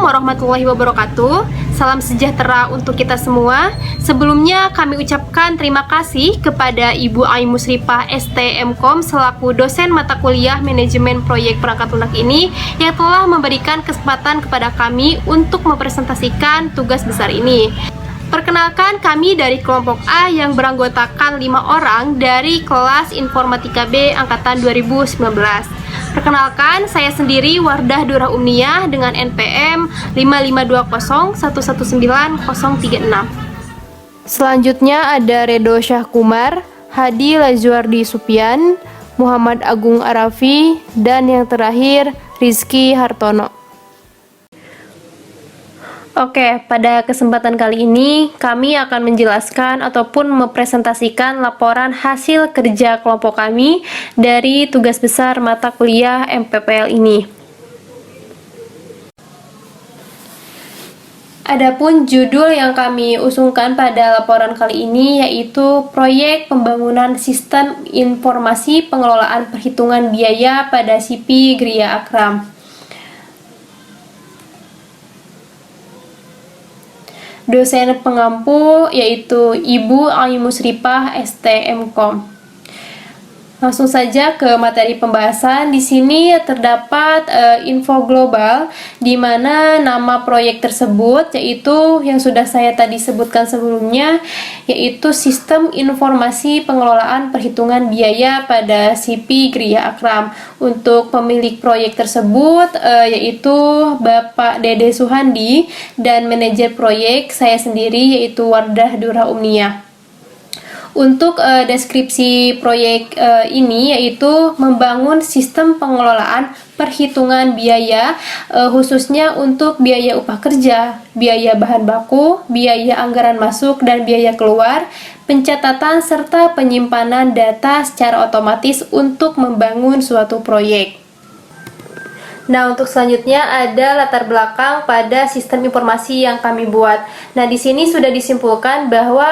Assalamualaikum warahmatullahi wabarakatuh. Salam sejahtera untuk kita semua. Sebelumnya kami ucapkan terima kasih kepada Ibu Ai Musripah STMkom selaku dosen mata kuliah manajemen proyek perangkat lunak ini yang telah memberikan kesempatan kepada kami untuk mempresentasikan tugas besar ini. Perkenalkan, kami dari kelompok A yang beranggotakan 5 orang dari kelas Informatika B angkatan 2019. Perkenalkan, saya sendiri Wardah Durah Umniyah dengan NPM 5520119036. Selanjutnya ada Redo Syahkumar, Hadi Lazuardi Supian, Muhammad Agung Arafi, dan yang terakhir Rizky Hartono. Oke, pada kesempatan kali ini kami akan menjelaskan ataupun mempresentasikan laporan hasil kerja kelompok kami dari tugas besar mata kuliah MPPL ini. Adapun judul yang kami usungkan pada laporan kali ini yaitu Proyek Pembangunan Sistem Informasi Pengelolaan Perhitungan Biaya pada SIPI Gria Akram. Dosen pengampu yaitu Ibu Ai Musripah STMkom. Langsung saja ke materi pembahasan. Di sini terdapat info global di mana nama proyek tersebut yaitu yang sudah saya tadi sebutkan sebelumnya, yaitu Sistem Informasi Pengelolaan Perhitungan Biaya pada SIPI Gria Akram. Untuk pemilik proyek tersebut yaitu Bapak Dede Suhandi dan manajer proyek saya sendiri yaitu Wardah Durah Umniyah. Untuk deskripsi proyek ini yaitu membangun sistem pengelolaan perhitungan biaya khususnya untuk biaya upah kerja, biaya bahan baku, biaya anggaran masuk dan biaya keluar, pencatatan serta penyimpanan data secara otomatis untuk membangun suatu proyek. Nah, untuk selanjutnya ada latar belakang pada sistem informasi yang kami buat. Nah, di sini sudah disimpulkan bahwa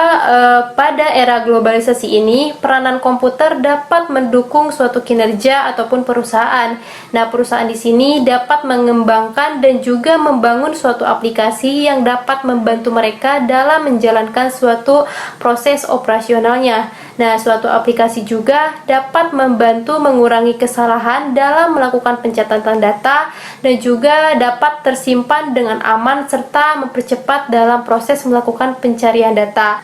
pada era globalisasi ini, peranan komputer dapat mendukung suatu kinerja ataupun perusahaan. Nah, perusahaan di sini dapat mengembangkan dan juga membangun suatu aplikasi yang dapat membantu mereka dalam menjalankan suatu proses operasionalnya. Nah, suatu aplikasi juga dapat membantu mengurangi kesalahan dalam melakukan pencatatan data dan juga dapat tersimpan dengan aman serta mempercepat dalam proses melakukan pencarian data.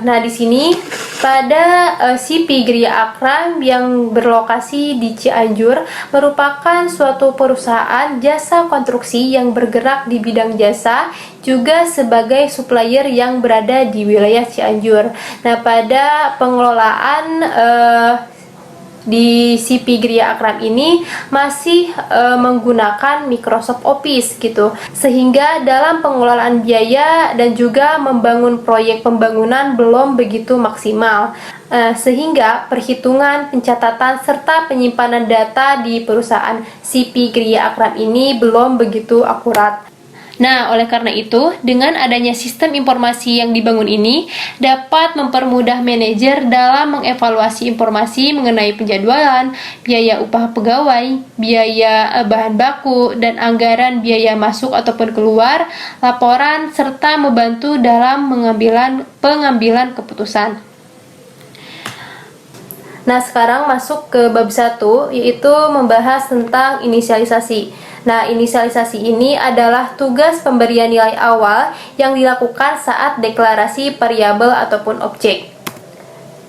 Nah, di sini pada SIPI Gria Akram yang berlokasi di Cianjur merupakan suatu perusahaan jasa konstruksi yang bergerak di bidang jasa, juga sebagai supplier yang berada di wilayah Cianjur. Nah, pada pengelolaan di SIPI Gria Akram ini masih menggunakan Microsoft Office gitu, sehingga dalam pengelolaan biaya dan juga membangun proyek pembangunan belum begitu maksimal, sehingga perhitungan, pencatatan serta penyimpanan data di perusahaan SIPI Gria Akram ini belum begitu akurat. Nah, oleh karena itu, dengan adanya sistem informasi yang dibangun ini dapat mempermudah manajer dalam mengevaluasi informasi mengenai penjadwalan, biaya upah pegawai, biaya bahan baku, dan anggaran biaya masuk ataupun keluar, laporan, serta membantu dalam pengambilan keputusan. Nah, sekarang masuk ke bab 1, yaitu membahas tentang inisialisasi. Nah, inisialisasi ini adalah tugas pemberian nilai awal yang dilakukan saat deklarasi variabel ataupun objek.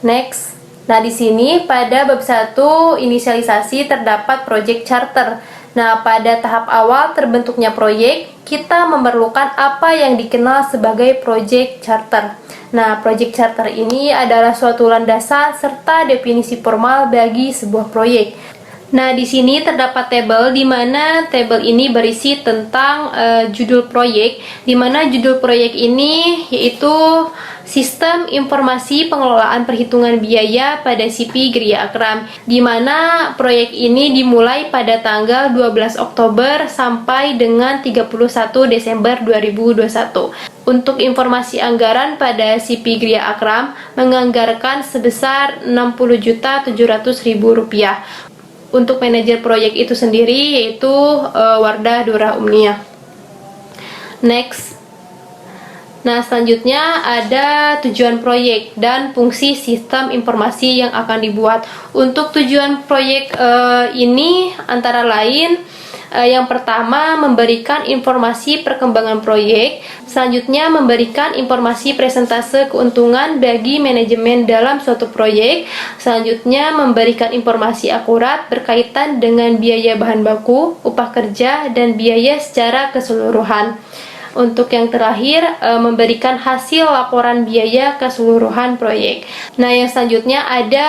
Next. Nah, di sini pada bab 1 inisialisasi terdapat project charter. Nah, pada tahap awal terbentuknya proyek, kita memerlukan apa yang dikenal sebagai project charter. Nah, project charter ini adalah suatu landasan serta definisi formal bagi sebuah proyek. Nah, di sini terdapat tabel di mana tabel ini berisi tentang judul proyek, di mana judul proyek ini yaitu Sistem Informasi Pengelolaan Perhitungan Biaya pada SIPI Gria Akram, di mana proyek ini dimulai pada tanggal 12 Oktober sampai dengan 31 Desember 2021. Untuk informasi anggaran pada SIPI Gria Akram menganggarkan sebesar Rp60.700.000. Untuk manajer proyek itu sendiri yaitu Wardah Durah Umniyah. Next. Nah, selanjutnya ada tujuan proyek dan fungsi sistem informasi yang akan dibuat. Untuk tujuan proyek ini antara lain yang pertama, memberikan informasi perkembangan proyek. Selanjutnya, memberikan informasi presentase keuntungan bagi manajemen dalam suatu proyek. Selanjutnya, memberikan informasi akurat berkaitan dengan biaya bahan baku, upah kerja, dan biaya secara keseluruhan. Untuk yang terakhir, memberikan hasil laporan biaya keseluruhan proyek. Nah, yang selanjutnya ada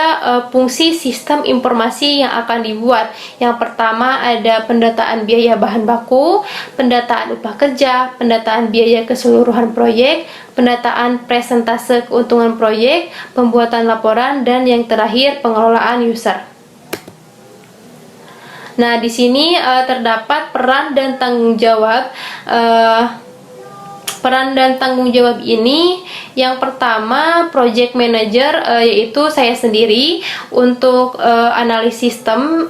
fungsi sistem informasi yang akan dibuat. Yang pertama ada pendataan biaya bahan baku, pendataan upah kerja, pendataan biaya keseluruhan proyek, pendataan presentase keuntungan proyek, pembuatan laporan, dan yang terakhir pengelolaan user. Nah, di sini terdapat peran dan tanggung jawab. Peran dan tanggung jawab ini, yang pertama project manager, yaitu saya sendiri. Untuk analisis sistem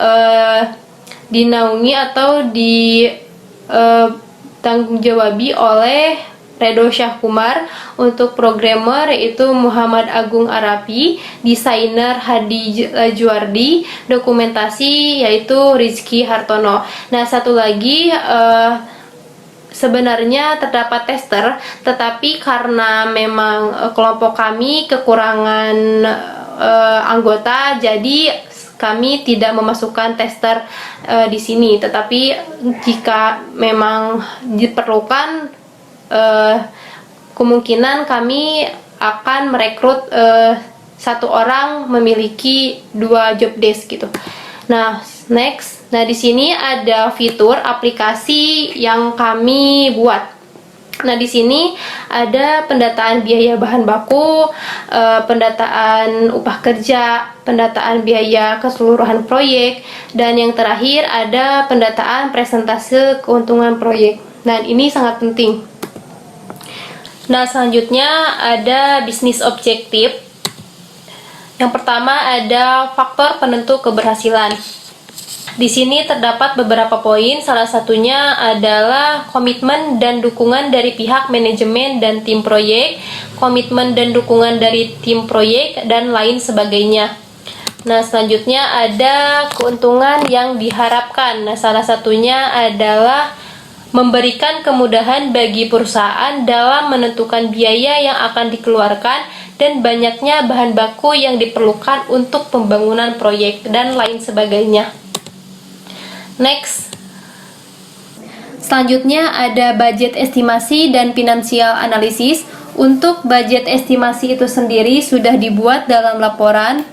dinaungi atau ditanggung jawabi oleh Redo Syahkumar. Untuk programmer yaitu Muhammad Agung Arapi, desainer Hadi Juardi, dokumentasi yaitu Rizky Hartono. Nah, satu lagi, sebenarnya terdapat tester, tetapi karena memang kelompok kami kekurangan anggota, jadi kami tidak memasukkan tester di sini. Tetapi jika memang diperlukan, kemungkinan kami akan merekrut satu orang memiliki 2 job desk gitu. Nah, next. Nah, di sini ada fitur aplikasi yang kami buat. Nah, di sini ada pendataan biaya bahan baku, pendataan upah kerja, pendataan biaya keseluruhan proyek, dan yang terakhir ada pendataan presentase keuntungan proyek. Dan ini sangat penting. Nah, selanjutnya ada bisnis objektif. Yang pertama ada faktor penentu keberhasilan. Di sini terdapat beberapa poin, salah satunya adalah komitmen dan dukungan dari pihak manajemen dan tim proyek, komitmen dan dukungan dari tim proyek, dan lain sebagainya. Nah, selanjutnya ada keuntungan yang diharapkan. Nah, salah satunya adalah memberikan kemudahan bagi perusahaan dalam menentukan biaya yang akan dikeluarkan dan banyaknya bahan baku yang diperlukan untuk pembangunan proyek, dan lain sebagainya. Next. Selanjutnya ada budget estimasi dan finansial analisis. Untuk budget estimasi itu sendiri sudah dibuat dalam laporan.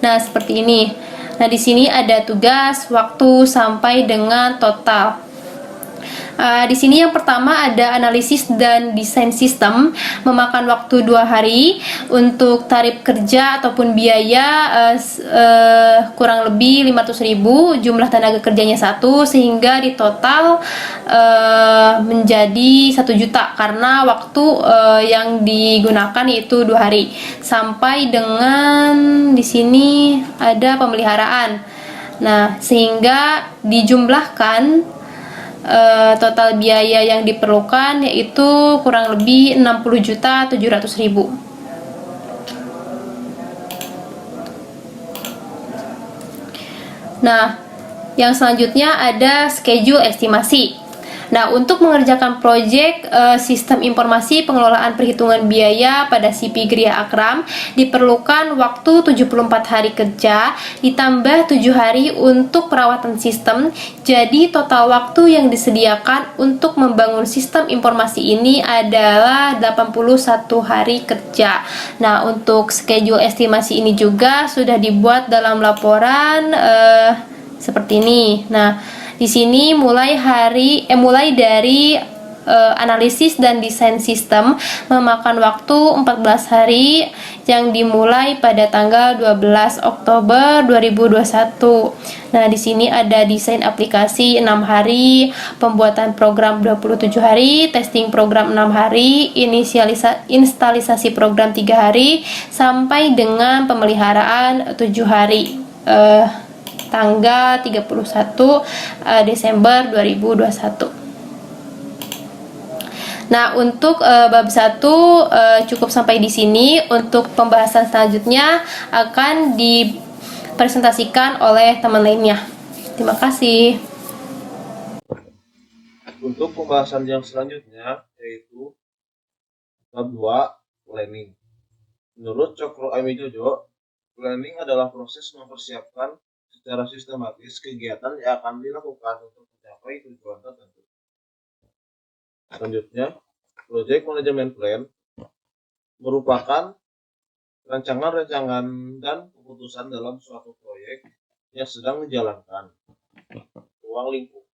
Nah, seperti ini. Nah, di sini ada tugas, waktu, sampai dengan total. Di sini yang pertama ada analisis dan desain sistem, memakan waktu 2 hari. Untuk tarif kerja ataupun biaya kurang lebih 500.000, jumlah tenaga kerjanya 1, sehingga di total menjadi 1 juta karena waktu yang digunakan yaitu 2 hari. Sampai dengan di sini ada pemeliharaan. Nah, sehingga dijumlahkan total biaya yang diperlukan yaitu kurang lebih 60.700.000. Nah, yang selanjutnya ada schedule estimasi. Nah, untuk mengerjakan proyek sistem informasi pengelolaan perhitungan biaya pada CP Gria Akram diperlukan waktu 74 hari kerja ditambah 7 hari untuk perawatan sistem. Jadi total waktu yang disediakan untuk membangun sistem informasi ini adalah 81 hari kerja. Dari untuk schedule estimasi ini juga sudah dibuat dalam laporan seperti ini. Nah, di sini mulai dari analisis dan desain sistem memakan waktu 14 hari yang dimulai pada tanggal 12 Oktober 2021. Nah, di sini ada desain aplikasi 6 hari, pembuatan program 27 hari, testing program 6 hari, instalisasi program 3 hari, sampai dengan pemeliharaan 7 hari. Tanggal 31 Desember 2021. Nah, untuk bab 1 cukup sampai di sini. Untuk pembahasan selanjutnya akan dipresentasikan oleh teman lainnya. Terima kasih. Untuk pembahasan yang selanjutnya yaitu bab 2 planning. Menurut Cokro Amijojo, planning adalah proses mempersiapkan secara sistematis kegiatan yang akan dilakukan untuk mencapai tujuan tertentu. Selanjutnya, Project Management Plan merupakan rancangan-rancangan dan keputusan dalam suatu proyek yang sedang dijalankan. Ruang lingkup.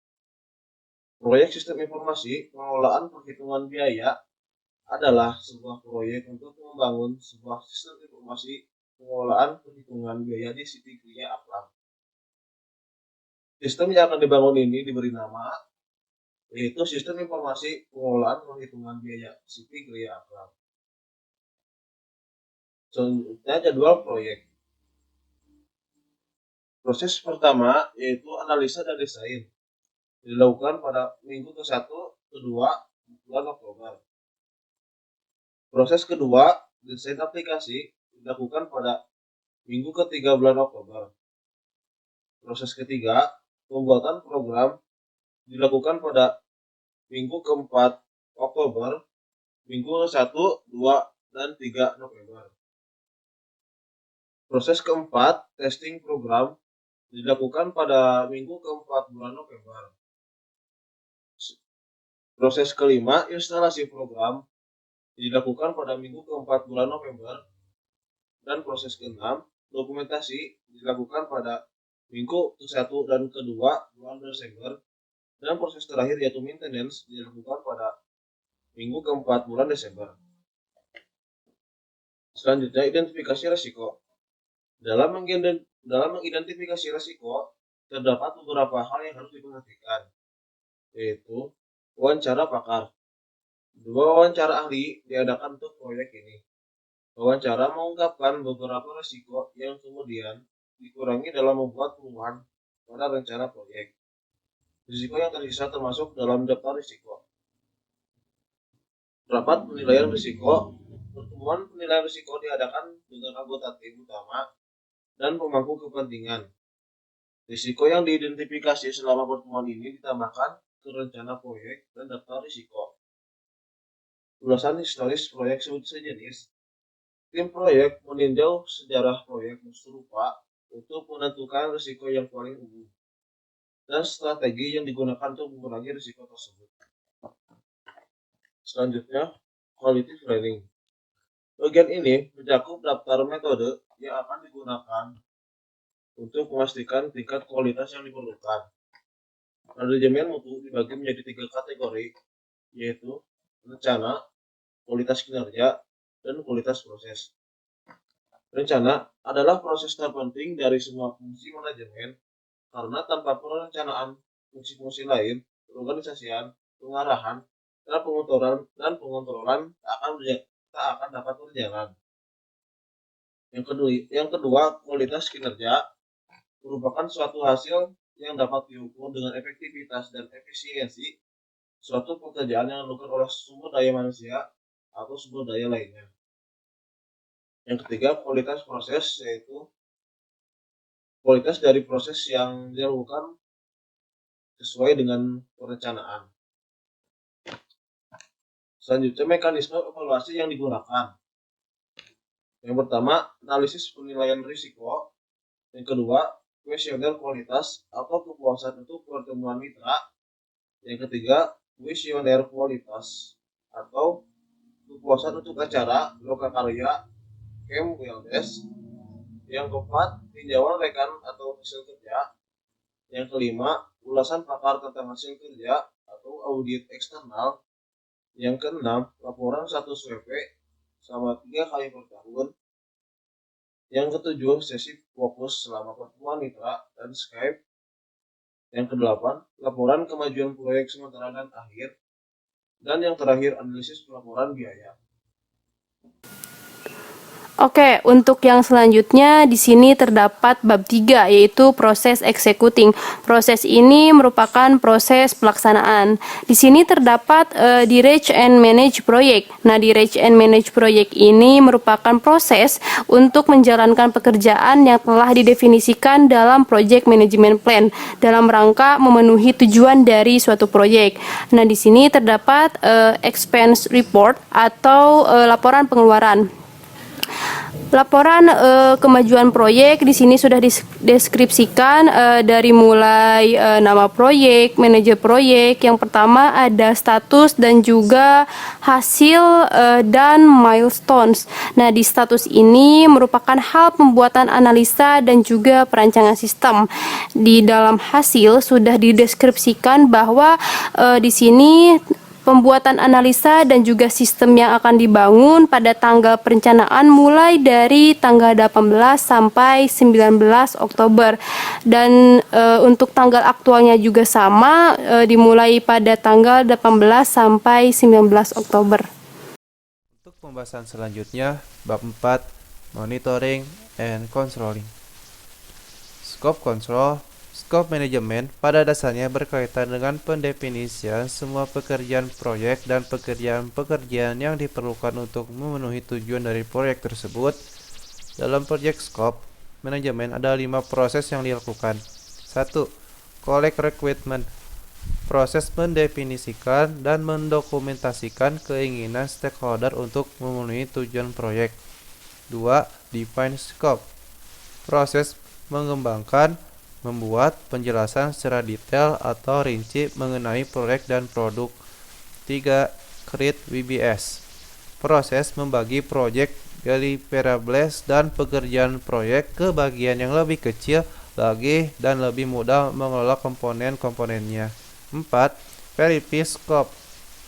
Proyek Sistem Informasi Pengelolaan Perhitungan Biaya adalah sebuah proyek untuk membangun sebuah sistem informasi pengelolaan perhitungan biaya di Siti Kriya Aklam. Sistem yang akan dibangun ini diberi nama yaitu Sistem Informasi Pengelolaan Perhitungan Biaya Siti Kriya Aklam. Selanjutnya jadwal proyek. Proses pertama yaitu analisa dan desain dilakukan pada minggu ke-1, ke-2 bulan Oktober. Proses kedua, desain aplikasi dilakukan pada minggu ke-3 bulan Oktober. Proses ketiga, pembuatan program dilakukan pada minggu ke-4 Oktober, minggu ke-1, 2, dan 3 November. Proses keempat, testing program dilakukan pada minggu ke-4 bulan November. Proses kelima, instalasi program dilakukan pada minggu ke-4 bulan November. Dan proses ke-6, dokumentasi dilakukan pada minggu ke-1 dan ke-2 bulan Desember. Dan proses terakhir yaitu maintenance dilakukan pada minggu ke-4 bulan Desember. Selanjutnya, identifikasi risiko. Dalam mengidentifikasi risiko, terdapat beberapa hal yang harus diperhatikan, yaitu wawancara pakar. 2 wawancara ahli diadakan untuk proyek ini. Wawancara mengungkapkan beberapa risiko yang kemudian dikurangi dalam membuat perubahan pada rencana proyek. Risiko yang tersisa termasuk dalam daftar risiko. Rapat penilaian risiko. Pertemuan penilaian risiko diadakan dengan anggota tim utama dan pemangku kepentingan. Risiko yang diidentifikasi selama pertemuan ini ditambahkan ke rencana proyek dan daftar risiko. Ulasan historis proyek sejenis. Tim proyek meninjau sejarah proyek serupa untuk menentukan risiko yang paling umum dan strategi yang digunakan untuk mengurangi risiko tersebut. Selanjutnya, quality planning. Bagian ini mencakup daftar metode yang akan digunakan untuk memastikan tingkat kualitas yang diperlukan. Manajemen mutu dibagi menjadi 3 kategori, yaitu rencana, kualitas kinerja, dan kualitas proses. Rencana adalah proses terpenting dari semua fungsi manajemen karena tanpa perencanaan fungsi-fungsi lain, pengorganisasian, pengarahan, dan pengontrolan tak akan dapat berjalan. Yang kedua, kualitas kinerja merupakan suatu hasil yang dapat diukur dengan efektivitas dan efisiensi suatu pekerjaan yang dilakukan oleh sumber daya manusia atau sumber daya lainnya. Yang ketiga, kualitas proses, yaitu kualitas dari proses yang dilakukan sesuai dengan perencanaan. Selanjutnya, mekanisme evaluasi yang digunakan. Yang pertama, analisis penilaian risiko. Yang kedua, kuesioner kualitas atau kepuasan untuk pertemuan mitra. Yang ketiga, kuesioner kualitas atau kepuasan untuk acara, lokakarya, camp, wellness. Yang keempat, tinjauan rekan atau hasil kerja. Yang kelima, ulasan pakar tentang hasil kerja atau audit eksternal. Yang keenam, laporan status WP selama 3 kali per tahun. Yang ketujuh, sesi fokus selama pertemuan mitra dan Skype. Yang kedelapan, laporan kemajuan proyek sementara dan akhir. Dan yang terakhir, analisis pelaporan biaya. Oke, untuk yang selanjutnya di sini terdapat bab 3 yaitu proses executing. Proses ini merupakan proses pelaksanaan. Di sini terdapat direct and manage project. Nah, direct and manage project ini merupakan proses untuk menjalankan pekerjaan yang telah didefinisikan dalam project management plan dalam rangka memenuhi tujuan dari suatu proyek. Nah, di sini terdapat expense report atau laporan pengeluaran. Laporan kemajuan proyek di sini sudah dideskripsikan dari mulai nama proyek, manajer proyek. Yang pertama ada status dan juga hasil dan milestones. Nah, di status ini merupakan hal pembuatan analisa dan juga perancangan sistem. Di dalam hasil sudah dideskripsikan bahwa di sini pembuatan analisa dan juga sistem yang akan dibangun pada tanggal perencanaan mulai dari tanggal 18 sampai 19 Oktober. Dan untuk tanggal aktualnya juga sama, dimulai pada tanggal 18 sampai 19 Oktober. Untuk pembahasan selanjutnya, bab 4, monitoring and controlling. Scope control. Scope management pada dasarnya berkaitan dengan pendefinisian semua pekerjaan proyek dan pekerjaan-pekerjaan yang diperlukan untuk memenuhi tujuan dari proyek tersebut. Dalam proyek scope management ada 5 proses yang dilakukan. 1. Collect requirement. Proses mendefinisikan dan mendokumentasikan keinginan stakeholder untuk memenuhi tujuan proyek. 2. Define scope. Proses mengembangkan, membuat penjelasan secara detail atau rinci mengenai proyek dan produk. 3. Create WBS. Proses membagi proyek deliverables dan pekerjaan proyek ke bagian yang lebih kecil lagi dan lebih mudah mengelola komponen-komponennya. 4. Verify scope.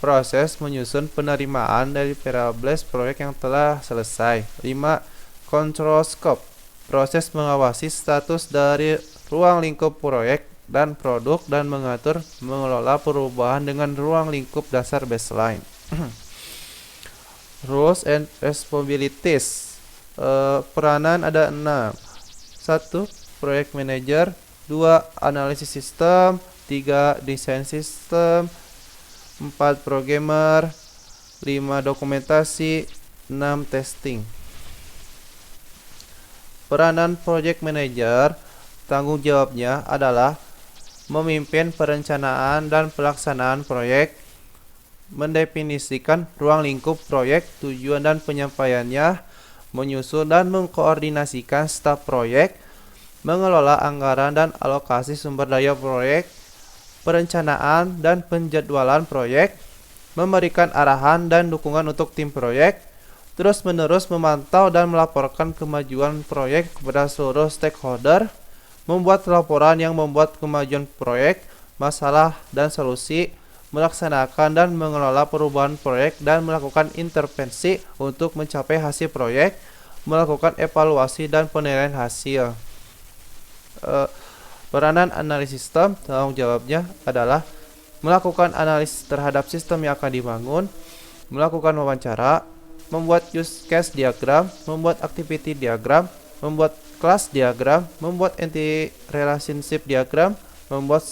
Proses menyusun penerimaan deliverables proyek yang telah selesai. 5. Control scope. Proses mengawasi status dari ruang lingkup proyek dan produk dan mengatur mengelola perubahan dengan ruang lingkup dasar baseline. Roles and responsibilities. Peranan ada 6. 1. Project manager. 2. Analisis sistem. 3. Desain sistem. 4. Programmer. 5. Dokumentasi. 6. Testing. Peranan project manager. Tanggung jawabnya adalah memimpin perencanaan dan pelaksanaan proyek, mendefinisikan ruang lingkup proyek, tujuan dan penyampaiannya, menyusun dan mengkoordinasikan staf proyek, mengelola anggaran dan alokasi sumber daya proyek, perencanaan dan penjadwalan proyek, memberikan arahan dan dukungan untuk tim proyek, terus-menerus memantau dan melaporkan kemajuan proyek kepada seluruh stakeholder, membuat laporan yang membuat kemajuan proyek, masalah dan solusi, melaksanakan dan mengelola perubahan proyek dan melakukan intervensi untuk mencapai hasil proyek, melakukan evaluasi dan penilaian hasil. Peranan analisis sistem, tanggung jawabnya adalah melakukan analisis terhadap sistem yang akan dibangun, melakukan wawancara, membuat use case diagram, membuat activity diagram, membuat class diagram, membuat entity relationship diagram, membuat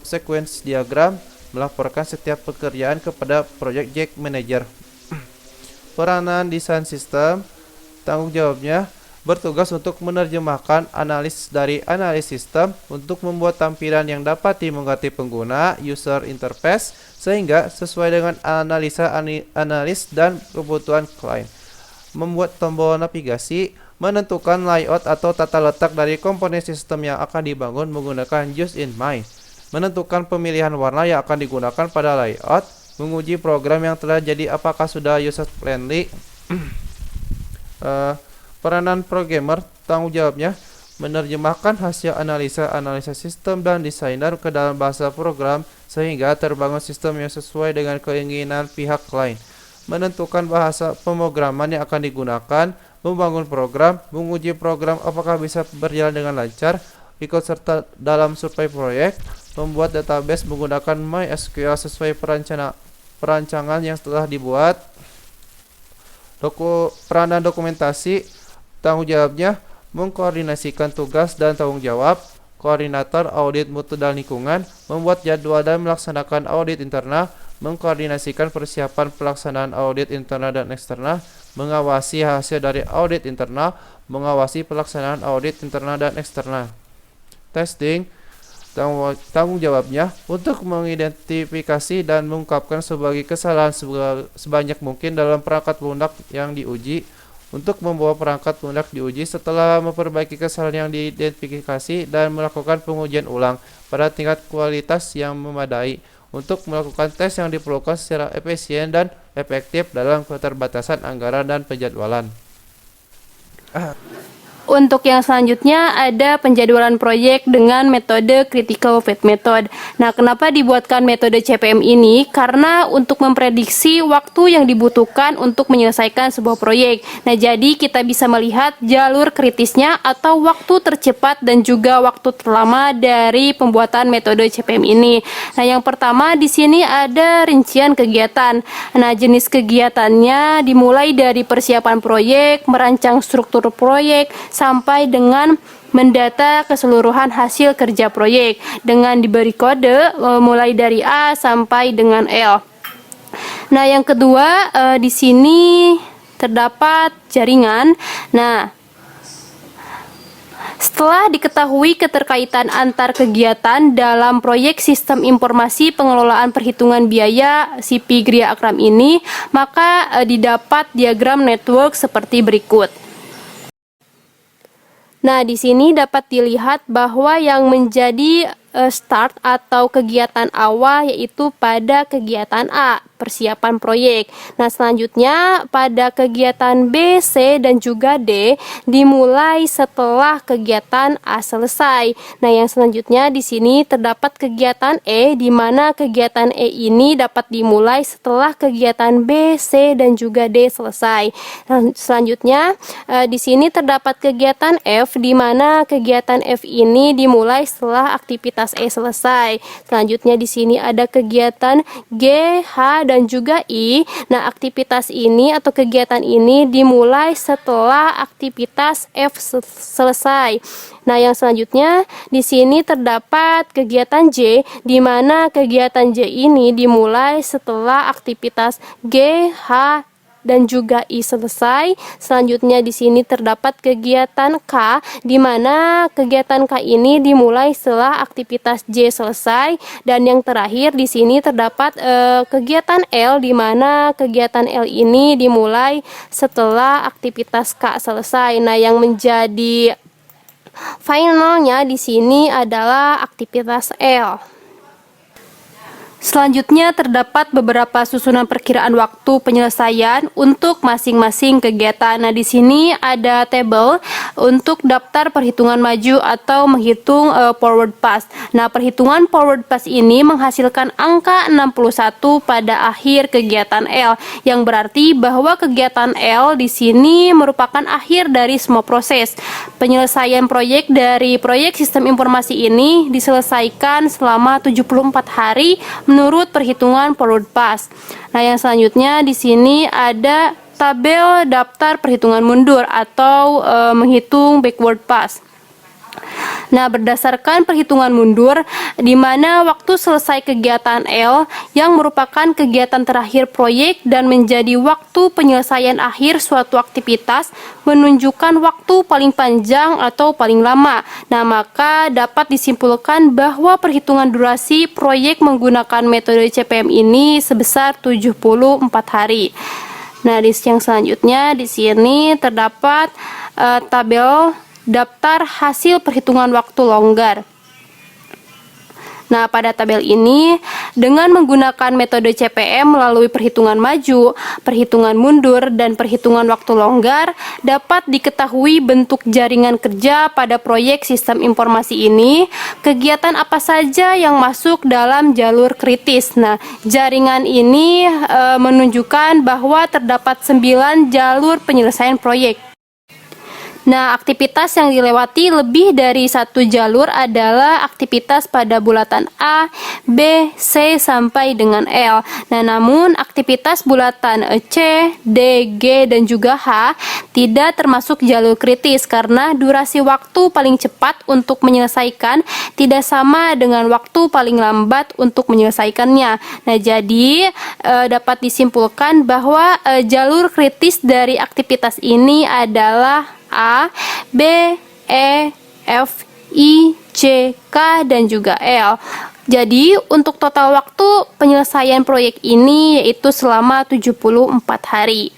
sequence diagram, melaporkan setiap pekerjaan kepada project manager. Peranan desain sistem, tanggung jawabnya bertugas untuk menerjemahkan analis dari analisis sistem untuk membuat tampilan yang dapat dimengerti pengguna user interface sehingga sesuai dengan analis dan kebutuhan klien. Membuat tombol navigasi, menentukan layout atau tata letak dari komponen sistem yang akan dibangun menggunakan use in mind, menentukan pemilihan warna yang akan digunakan pada layout, menguji program yang telah jadi apakah sudah user friendly. Peranan programmer, tanggung jawabnya menerjemahkan hasil analisa sistem dan desainer ke dalam bahasa program sehingga terbangun sistem yang sesuai dengan keinginan pihak klien, menentukan bahasa pemrograman yang akan digunakan, membangun program, menguji program apakah bisa berjalan dengan lancar, ikut serta dalam survei proyek, membuat database menggunakan MySQL sesuai perancangan yang telah dibuat. Peranan dokumentasi, Tanggung jawabnya mengkoordinasikan tugas dan tanggung jawab. Koordinator audit mutu dan lingkungan membuat jadwal dan melaksanakan audit internal, mengkoordinasikan persiapan pelaksanaan audit internal dan eksternal, mengawasi hasil dari audit internal, mengawasi pelaksanaan audit internal dan eksternal. Testing, tanggung jawabnya untuk mengidentifikasi dan mengungkapkan sebagai kesalahan sebanyak mungkin dalam perangkat lunak yang diuji, untuk membawa perangkat lunak diuji setelah memperbaiki kesalahan yang diidentifikasi dan melakukan pengujian ulang pada tingkat kualitas yang memadai, untuk melakukan tes yang diperlukan secara efisien dan efektif dalam keterbatasan anggaran dan penjadwalan. Untuk yang selanjutnya ada penjadwalan proyek dengan metode critical path method. Nah, kenapa dibuatkan metode CPM ini? Karena untuk memprediksi waktu yang dibutuhkan untuk menyelesaikan sebuah proyek. Nah, jadi kita bisa melihat jalur kritisnya atau waktu tercepat dan juga waktu terlama dari pembuatan metode CPM ini. Nah, yang pertama di sini ada rincian kegiatan. Nah, jenis kegiatannya dimulai dari persiapan proyek, merancang struktur proyek, sampai dengan mendata keseluruhan hasil kerja proyek dengan diberi kode mulai dari A sampai dengan L. Nah, yang kedua di sini terdapat jaringan. Nah, setelah diketahui keterkaitan antar kegiatan dalam proyek sistem informasi pengelolaan perhitungan biaya (SIPI Gria Akram) ini, maka didapat diagram network seperti berikut. Nah, di sini dapat dilihat bahwa yang menjadi start atau kegiatan awal yaitu pada kegiatan A, persiapan proyek. Nah, selanjutnya pada kegiatan B, C, dan juga D dimulai setelah kegiatan A selesai. Nah, yang selanjutnya di sini terdapat kegiatan E, di mana kegiatan E ini dapat dimulai setelah kegiatan B, C, dan juga D selesai. Nah, selanjutnya di sini terdapat kegiatan F, di mana kegiatan F ini dimulai setelah aktivitas E selesai. Selanjutnya di sini ada kegiatan G, H, dan juga I. Nah, aktivitas ini atau kegiatan ini dimulai setelah aktivitas F selesai. Nah, yang selanjutnya di sini terdapat kegiatan J, di mana kegiatan J ini dimulai setelah aktivitas G, H, dan juga I selesai. Selanjutnya di sini terdapat kegiatan K, di mana kegiatan K ini dimulai setelah aktivitas J selesai. Dan yang terakhir di sini terdapat kegiatan L, di mana kegiatan L ini dimulai setelah aktivitas K selesai. Nah, yang menjadi finalnya di sini adalah aktivitas L. Selanjutnya terdapat beberapa susunan perkiraan waktu penyelesaian untuk masing-masing kegiatan. Nah, di sini ada tabel untuk daftar perhitungan maju atau menghitung forward pass. Nah, perhitungan forward pass ini menghasilkan angka 61 pada akhir kegiatan L, yang berarti bahwa kegiatan L di sini merupakan akhir dari semua proses. Penyelesaian proyek dari proyek sistem informasi ini diselesaikan selama 74 hari menurut perhitungan forward pass. Nah, yang selanjutnya di sini ada tabel daftar perhitungan mundur atau menghitung backward pass. Nah, berdasarkan perhitungan mundur, di mana waktu selesai kegiatan L yang merupakan kegiatan terakhir proyek dan menjadi waktu penyelesaian akhir suatu aktivitas menunjukkan waktu paling panjang atau paling lama. Nah, maka dapat disimpulkan bahwa perhitungan durasi proyek menggunakan metode CPM ini sebesar 74 hari. Nah, di yang selanjutnya di sini terdapat tabel daftar hasil perhitungan waktu longgar. Nah, pada tabel ini dengan menggunakan metode CPM melalui perhitungan maju, perhitungan mundur, dan perhitungan waktu longgar dapat diketahui bentuk jaringan kerja pada proyek sistem informasi ini, kegiatan apa saja yang masuk dalam jalur kritis. Nah, jaringan ini menunjukkan bahwa terdapat 9 jalur penyelesaian proyek. Nah, aktivitas yang dilewati lebih dari satu jalur adalah aktivitas pada bulatan A, B, C sampai dengan L. Nah, namun aktivitas bulatan C, D, G, dan juga H tidak termasuk jalur kritis karena durasi waktu paling cepat untuk menyelesaikan tidak sama dengan waktu paling lambat untuk menyelesaikannya. Nah, jadi dapat disimpulkan bahwa jalur kritis dari aktivitas ini adalah A, B, E, F, I, C, K, dan juga L. Jadi, untuk total waktu penyelesaian proyek ini yaitu selama 74 hari.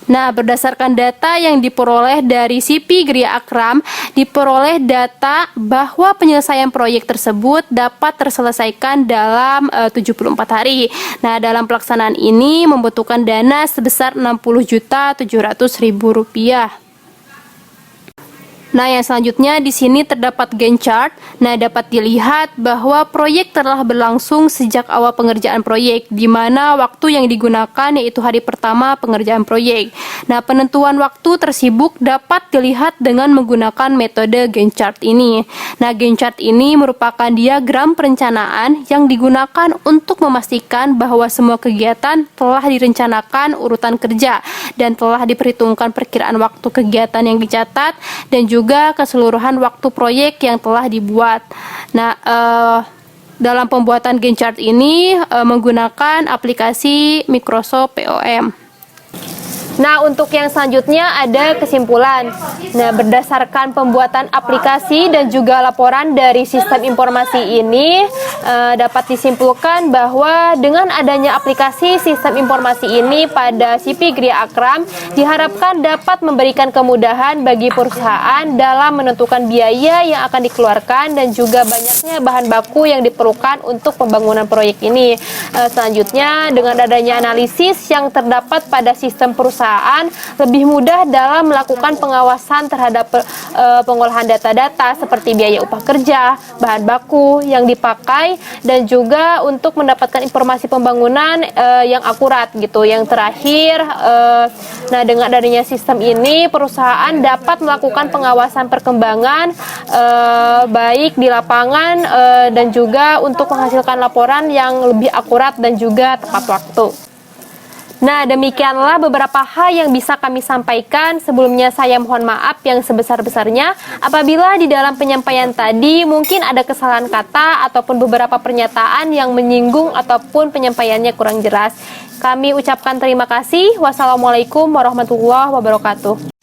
Nah, berdasarkan data yang diperoleh dari CP Gria Akram, diperoleh data bahwa penyelesaian proyek tersebut dapat terselesaikan dalam 74 hari. Nah, dalam pelaksanaan ini membutuhkan dana sebesar Rp60.700.000. Nah, yang selanjutnya di sini terdapat Gantt chart. Nah, dapat dilihat bahwa proyek telah berlangsung sejak awal pengerjaan proyek, di mana waktu yang digunakan yaitu hari pertama pengerjaan proyek. Nah, penentuan waktu tersibuk dapat dilihat dengan menggunakan metode Gantt chart ini. Nah, Gantt chart ini merupakan diagram perencanaan yang digunakan untuk memastikan bahwa semua kegiatan telah direncanakan urutan kerja dan telah diperhitungkan perkiraan waktu kegiatan yang dicatat dan juga keseluruhan waktu proyek yang telah dibuat. Nah, dalam pembuatan Gantt chart ini menggunakan aplikasi Microsoft POM. Nah, untuk yang selanjutnya ada kesimpulan. Nah, berdasarkan pembuatan aplikasi dan juga laporan dari sistem informasi ini dapat disimpulkan bahwa dengan adanya aplikasi sistem informasi ini pada CP Gria Akram diharapkan dapat memberikan kemudahan bagi perusahaan dalam menentukan biaya yang akan dikeluarkan dan juga banyaknya bahan baku yang diperlukan untuk pembangunan proyek ini. Selanjutnya, dengan adanya analisis yang terdapat pada sistem perusahaan lebih mudah dalam melakukan pengawasan terhadap pengolahan data-data seperti biaya upah kerja, bahan baku yang dipakai, dan juga untuk mendapatkan informasi pembangunan yang akurat gitu. Yang terakhir, nah dengan adanya sistem ini perusahaan dapat melakukan pengawasan perkembangan baik di lapangan dan juga untuk menghasilkan laporan yang lebih akurat dan juga tepat waktu. Nah, demikianlah beberapa hal yang bisa kami sampaikan. Sebelumnya saya mohon maaf yang sebesar-besarnya apabila di dalam penyampaian tadi mungkin ada kesalahan kata ataupun beberapa pernyataan yang menyinggung ataupun penyampaiannya kurang jelas. Kami ucapkan terima kasih. Wassalamualaikum warahmatullahi wabarakatuh.